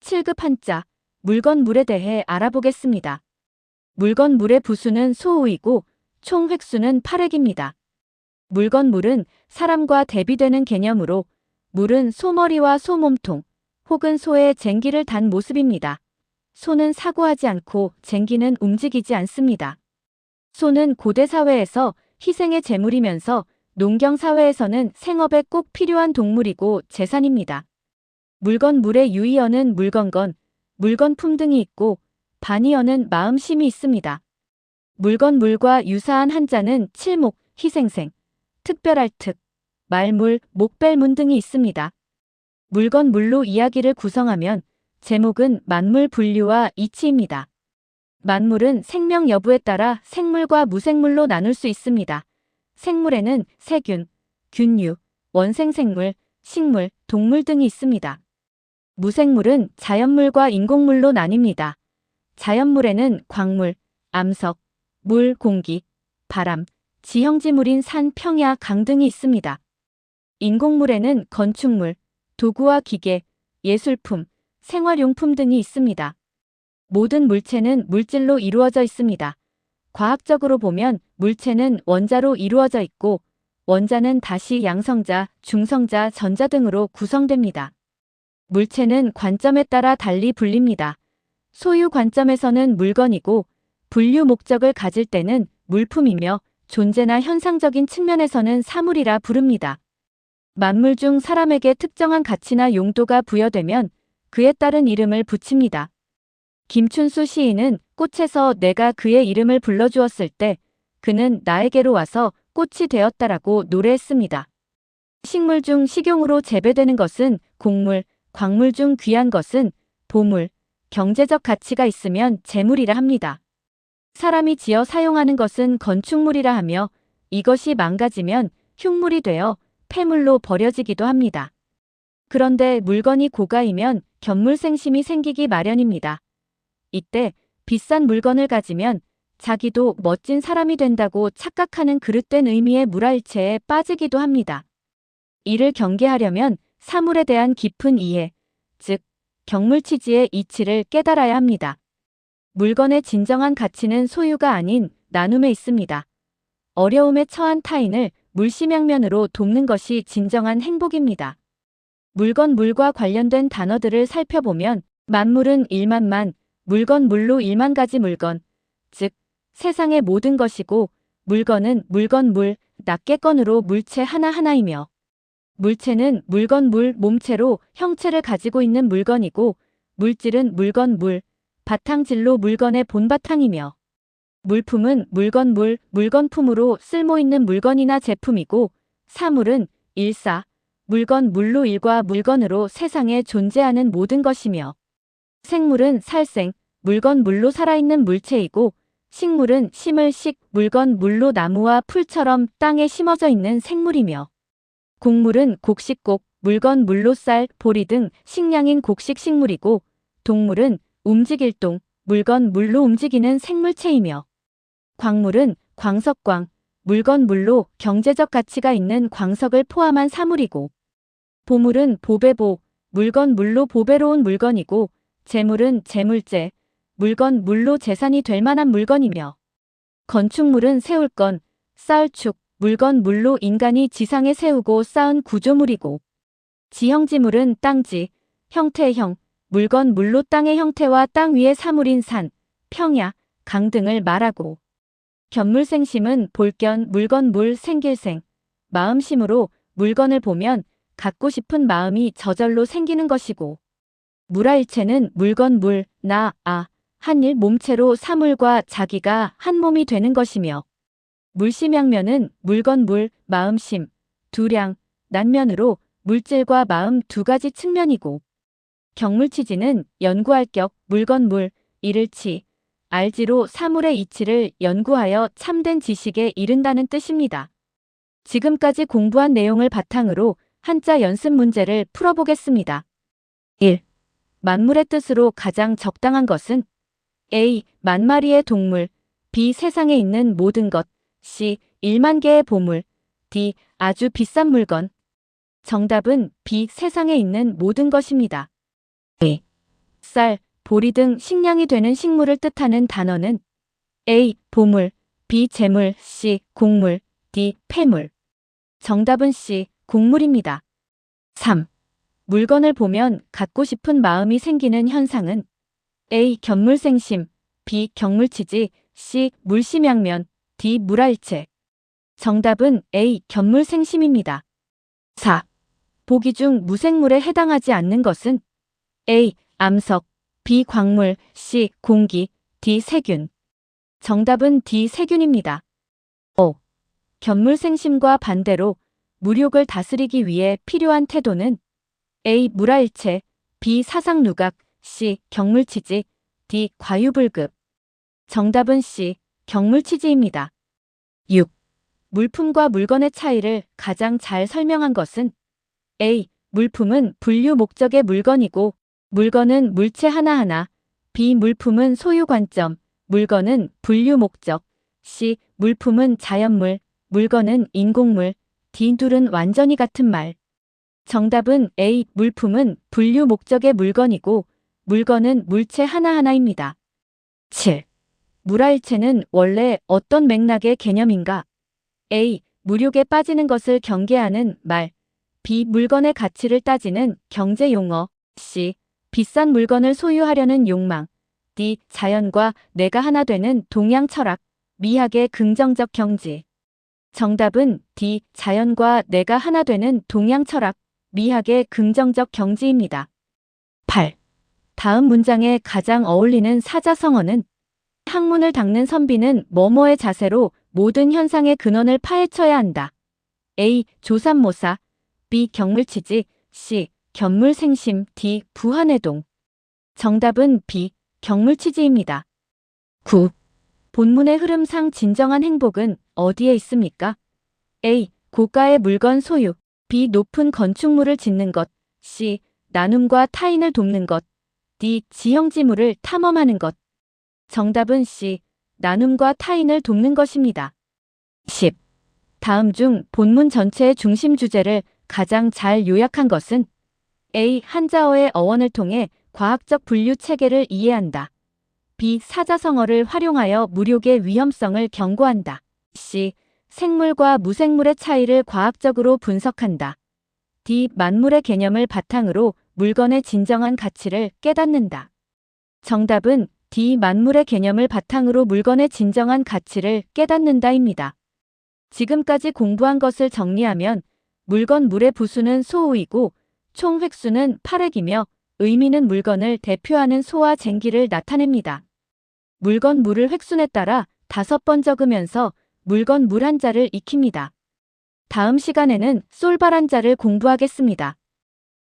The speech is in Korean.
7급 한자, 물건 물에 대해 알아보겠습니다. 물건 물의 부수는 소우이고 총 획수는 8획입니다. 물건 물은 사람과 대비되는 개념으로 물은 소머리와 소몸통 혹은 소의 쟁기를 단 모습입니다. 소는 사고하지 않고 쟁기는 움직이지 않습니다. 소는 고대 사회에서 희생의 제물이면서 농경 사회에서는 생업에 꼭 필요한 동물이고 재산입니다. 물건 물의 유의어는 물건건, 물건품 등이 있고 반의어는 마음심이 있습니다. 물건 물과 유사한 한자는 칠목, 희생생, 특별할 특, 말물, 목벨문 등이 있습니다. 물건 물로 이야기를 구성하면 제목은 만물 분류와 이치입니다. 만물은 생명 여부에 따라 생물과 무생물로 나눌 수 있습니다. 생물에는 세균, 균류, 원생생물, 식물, 동물 등이 있습니다. 무생물은 자연물과 인공물로 나뉩니다. 자연물에는 광물, 암석, 물, 공기, 바람, 지형지물인 산, 평야, 강 등이 있습니다. 인공물에는 건축물, 도구와 기계, 예술품, 생활용품 등이 있습니다. 모든 물체는 물질로 이루어져 있습니다. 과학적으로 보면 물체는 원자로 이루어져 있고 원자는 다시 양성자, 중성자, 전자 등으로 구성됩니다. 물체는 관점에 따라 달리 불립니다. 소유 관점에서는 물건이고 분류 목적을 가질 때는 물품이며 존재나 현상적인 측면에서는 사물이라 부릅니다. 만물 중 사람에게 특정한 가치나 용도가 부여되면 그에 따른 이름을 붙입니다. 김춘수 시인은 꽃에서 내가 그의 이름을 불러주었을 때 그는 나에게로 와서 꽃이 되었다라고 노래했습니다. 식물 중 식용으로 재배되는 것은 곡물, 광물 중 귀한 것은 보물, 경제적 가치가 있으면 재물이라 합니다. 사람이 지어 사용하는 것은 건축물이라 하며 이것이 망가지면 흉물이 되어 폐물로 버려지기도 합니다. 그런데 물건이 고가이면 견물생심이 생기기 마련입니다. 이때 비싼 물건을 가지면 자기도 멋진 사람이 된다고 착각하는 그릇된 의미의 물화일체에 빠지기도 합니다. 이를 경계하려면 사물에 대한 깊은 이해, 즉 경물치지의 이치를 깨달아야 합니다. 물건의 진정한 가치는 소유가 아닌 나눔에 있습니다. 어려움에 처한 타인을 물심양면으로 돕는 것이 진정한 행복입니다. 물건 물과 관련된 단어들을 살펴보면 만물은 일만만, 물건 물로 1만 가지 물건, 즉 세상의 모든 것이고 물건은 물건 물, 낱개건으로 물체 하나하나이며 물체는 물건 물, 몸체로 형체를 가지고 있는 물건이고 물질은 물건 물, 바탕질로 물건의 본바탕이며 물품은 물건 물, 물건품으로 쓸모있는 물건이나 제품이고 사물은 일사, 물건 물로 일과 물건으로 세상에 존재하는 모든 것이며 생물은 살생, 물건 물로 살아있는 물체이고 식물은 심을 식, 물건 물로 나무와 풀처럼 땅에 심어져 있는 생물이며 곡물은 곡식곡, 물건 물로 쌀, 보리 등 식량인 곡식 식물이고 동물은 움직일 동, 물건 물로 움직이는 생물체이며 광물은 광석광, 물건 물로 경제적 가치가 있는 광석을 포함한 사물이고 보물은 보배보, 물건 물로 보배로운 물건이고 재물은 재물재, 물건 물로 재산이 될 만한 물건이며 건축물은 세울건, 쌓을축, 물건 물로 인간이 지상에 세우고 쌓은 구조물이고 지형지물은 땅지, 형태의 형, 물건 물로 땅의 형태와 땅 위의 사물인 산, 평야, 강 등을 말하고 견물생심은 볼견, 물건 물, 생길생, 마음심으로 물건을 보면 갖고 싶은 마음이 저절로 생기는 것이고 물화일체는 물건 물, 나, 한일 몸체로 사물과 자기가 한 몸이 되는 것이며 물심양면은 물건 물, 마음심, 두량, 난면으로 물질과 마음 2가지 측면이고 경물치지는 연구할 격, 물건 물, 이를 치, 알지로 사물의 이치를 연구하여 참된 지식에 이른다는 뜻입니다. 지금까지 공부한 내용을 바탕으로 한자 연습 문제를 풀어보겠습니다. 1. 만물의 뜻으로 가장 적당한 것은 A. 만마리의 동물, B. 세상에 있는 모든 것, C. 1만 개의 보물, D. 아주 비싼 물건. 정답은 B. 세상에 있는 모든 것입니다. 쌀, 보리 등 식량이 되는 식물을 뜻하는 단어는 A. 보물, B. 재물, C. 곡물, D. 폐물. 정답은 C. 곡물입니다. 3. 물건을 보면 갖고 싶은 마음이 생기는 현상은 A. 견물생심, B. 경물치지, C. 물심양면, D. 물알체. 정답은 A. 견물생심입니다. 4. 보기 중 무생물에 해당하지 않는 것은 A. 암석, B. 광물, C. 공기, D. 세균. 정답은 D. 세균입니다. 5. 견물생심과 반대로 물욕을 다스리기 위해 필요한 태도는 A. 물알체, B. 사상누각, C. 경물치지, D. 과유불급. 정답은 C. 경물치지입니다. 6. 물품과 물건의 차이를 가장 잘 설명한 것은 A. 물품은 분류 목적의 물건이고 물건은 물체 하나하나, B. 물품은 소유 관점, 물건은 분류 목적, C. 물품은 자연물, 물건은 인공물, D. 둘은 완전히 같은 말. 정답은 A. 물품은 분류 목적의 물건이고 물건은 물체 하나하나입니다. 7. 물알체는 원래 어떤 맥락의 개념인가? A. 물욕에 빠지는 것을 경계하는 말, B. 물건의 가치를 따지는 경제 용어, C. 비싼 물건을 소유하려는 욕망, D. 자연과 내가 하나 되는 동양 철학, 미학의 긍정적 경지. 정답은 D. 자연과 내가 하나 되는 동양 철학, 미학의 긍정적 경지입니다. 8. 다음 문장에 가장 어울리는 사자성어는 학문을 닦는 선비는 뭐뭐의 자세로 모든 현상의 근원을 파헤쳐야 한다. A. 조삼모사, B. 경물치지, C. 견물생심, D. 부한해동. 정답은 B. 경물치지입니다. 9. 본문의 흐름상 진정한 행복은 어디에 있습니까? A. 고가의 물건 소유, B. 높은 건축물을 짓는 것, C. 나눔과 타인을 돕는 것, D. 지형지물을 탐험하는 것. 정답은 C. 나눔과 타인을 돕는 것입니다. 10. 다음 중 본문 전체의 중심 주제를 가장 잘 요약한 것은 A. 한자어의 어원을 통해 과학적 분류 체계를 이해한다. B. 사자성어를 활용하여 물욕의 위험성을 경고한다. C. 생물과 무생물의 차이를 과학적으로 분석한다. D. 만물의 개념을 바탕으로 물건의 진정한 가치를 깨닫는다. 정답은 D. 만물의 개념을 바탕으로 물건의 진정한 가치를 깨닫는다입니다. 지금까지 공부한 것을 정리하면 물건 물의 부수는 소우이고 총 획수는 8획이며 의미는 물건을 대표하는 소와 쟁기를 나타냅니다. 물건 물을 획순에 따라 5번 적으면서 물건 물 한자를 익힙니다. 다음 시간에는 솔발 한자를 공부하겠습니다.